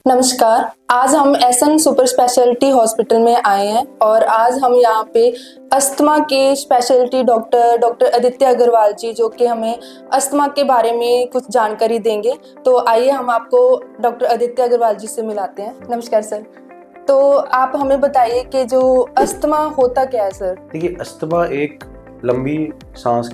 नमस्कार। आज हम एसएन सुपर स्पेशलिटी हॉस्पिटल में आए हैं और आज हम यहाँ पे अस्थमा के स्पेशलिटी डॉक्टर आदित्य अग्रवाल जी जो कि हमें अस्थमा के बारे में कुछ जानकारी देंगे। तो आइए हम आपको डॉक्टर आदित्य अग्रवाल जी से मिलाते हैं। नमस्कार सर। तो आप हमें बताइए कि जो अस्थमा होता क्या है सर? देखिए, अस्थमा एक लंबी सांस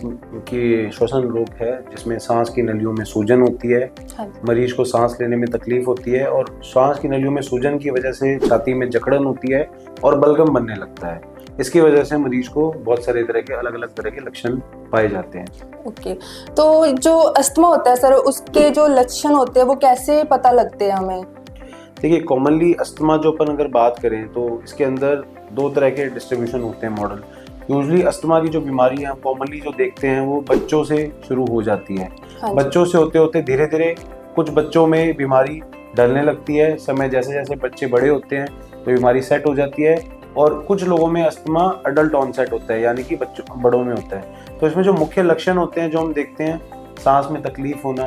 की श्वसन रोग है जिसमें सांस की नलियों में सूजन होती है। हाँ। मरीज को सांस लेने में तकलीफ होती है और सांस की नलियों में सूजन की वजह से छाती में जकड़न होती है और बलगम बनने लगता है। इसकी वजह से मरीज को बहुत सारे तरह के अलग अलग तरह के लक्षण पाए जाते हैं। ओके। तो जो अस्थमा होता है सर, उसके जो लक्षण होते हैं वो कैसे पता लगते हैं हमें? देखिए, कॉमनली अस्थमा जो अपन अगर बात करें तो इसके अंदर दो तरह के डिस्ट्रीब्यूशन होते हैं मॉडल। यूजली अस्थमा की जो बीमारी है हम कॉमनली जो देखते हैं वो बच्चों से शुरू हो जाती है। हाँ। बच्चों से होते होते धीरे धीरे कुछ बच्चों में बीमारी ढलने लगती है। समय जैसे जैसे बच्चे बड़े होते हैं तो बीमारी सेट हो जाती है और कुछ लोगों में अस्थमा अडल्ट ऑनसेट होता है, यानी कि बच्चों बड़ों में होता है। तो इसमें जो मुख्य लक्षण होते हैं जो हम देखते हैं, सांस में तकलीफ होना,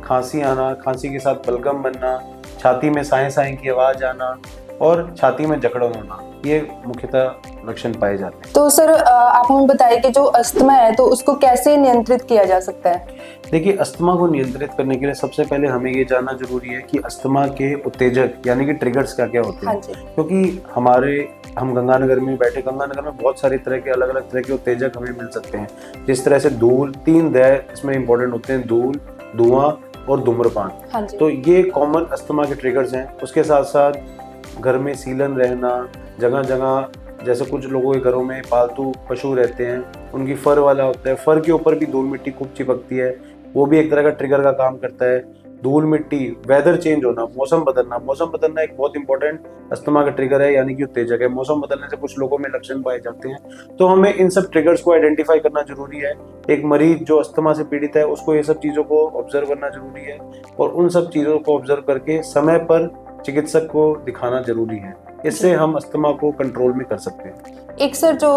खांसी आना, खांसी के साथ बलगम बनना, छाती में साए साए की आवाज आना और छाती में जकड़न होना, ये मुख्यतः लक्षण पाए जाते हैं। तो सर आप हमें बताइए कि जो अस्थमा है तो उसको कैसे नियंत्रित किया जा सकता है? देखिए, अस्थमा को नियंत्रित करने के लिए सबसे पहले हमें ये जानना जरूरी है कि अस्थमा के उत्तेजक यानी कि ट्रिगर्स क्या क्या होते हैं। क्योंकि हम गंगानगर में बैठे, गंगानगर में बहुत सारे तरह के अलग अलग तरह के उत्तेजक हमें मिल सकते हैं। जिस तरह से धूल, 3 दय इसमें इंपॉर्टेंट होते हैं, धूल, धुआं और धूम्रपान। तो ये कॉमन अस्थमा के ट्रिगर्स हैं। उसके साथ साथ घर में सीलन रहना, जगह जगह जैसे कुछ लोगों के घरों में पालतू पशु रहते हैं, उनकी फर वाला होता है, फर के ऊपर भी धूल मिट्टी खूब चिपकती है, वो भी एक तरह का ट्रिगर का काम करता है। धूल मिट्टी, वेदर चेंज होना, मौसम बदलना एक बहुत इंपॉर्टेंट अस्थमा का ट्रिगर है, यानी कि उत्तेजक है। मौसम बदलने से कुछ लोगों में लक्षण पाए जाते हैं। तो हमें इन सब ट्रिगर्स को आइडेंटिफाई करना जरूरी है। एक मरीज जो अस्थमा से पीड़ित है उसको ये सब चीजों को ऑब्जर्व करना जरूरी है और उन सब चीजों को ऑब्जर्व करके समय पर चिकित्सक को दिखाना जरूरी है। इससे हम अस्थमा को कंट्रोल में कर सकते हैं। एक सर जो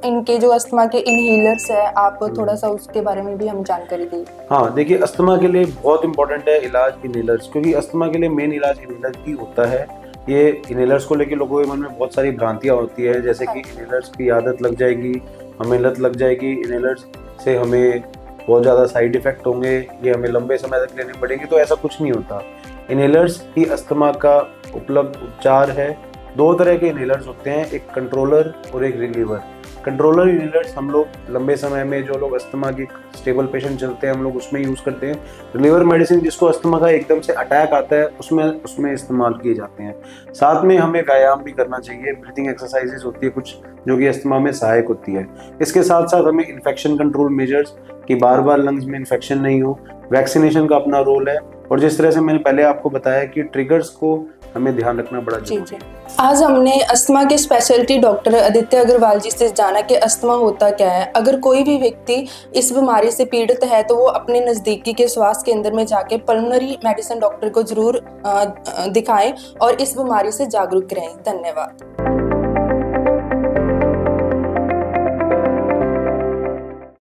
इनके जो अस्थमा के इनहेलर्स है, आप थोड़ा सा उसके बारे में भी हमें जानकारी दी। हाँ, देखिए, अस्थमा के लिए बहुत इंपॉर्टेंट है इलाज इनहेलर्स, क्योंकि अस्थमा के लिए मेन इलाज इनहेलर ही होता है। ये इनहेलर्स को लेकर लोगों के मन में बहुत सारी भ्रांतियां होती है, जैसे कि इनहेलर्स की आदत लग जाएगी, हमें लत लग जाएगी, इनहेलर्स से हमें बहुत ज़्यादा साइड इफेक्ट होंगे, ये हमें लंबे समय तक लेने पड़ेंगे। तो ऐसा कुछ नहीं होता। इनहेलर्स ही अस्थमा का उपलब्ध उपचार है। 2 तरह के इनहेलर्स होते हैं, एक कंट्रोलर और एक रिलीवर। कंट्रोलर इनहेलर्स हम लोग लंबे समय में, जो लोग अस्थमा के स्टेबल पेशेंट चलते हैं, हम लोग उसमें यूज़ करते हैं। रिलीवर मेडिसिन जिसको अस्थमा का एकदम से अटैक आता है उसमें इस्तेमाल किए जाते हैं। साथ में हमें व्यायाम भी करना चाहिए, ब्रीथिंग एक्सरसाइजेस होती है कुछ जो कि अस्थमा में सहायक होती है। इसके साथ साथ हमें इन्फेक्शन कंट्रोल मेजर्स कि बार बार लंग्स में इन्फेक्शन नहीं हो, वैक्सीनेशन का अपना रोल है, और जिस तरह से मैंने पहले आपको बताया कि ट्रिगर्स को हमें ध्यान रखना बड़ा जरूरी है। आज हमने अस्थमा के स्पेशलिटी डॉक्टर आदित्य अग्रवाल जी से जाना कि अस्थमा होता क्या है। अगर कोई भी व्यक्ति इस बीमारी से पीड़ित है तो वो अपने नज़दीकी के स्वास्थ्य केंद्र में जाके पल्मोनरी मेडिसिन डॉक्टर को जरूर दिखाएं और इस बीमारी से जागरूक रहें। धन्यवाद।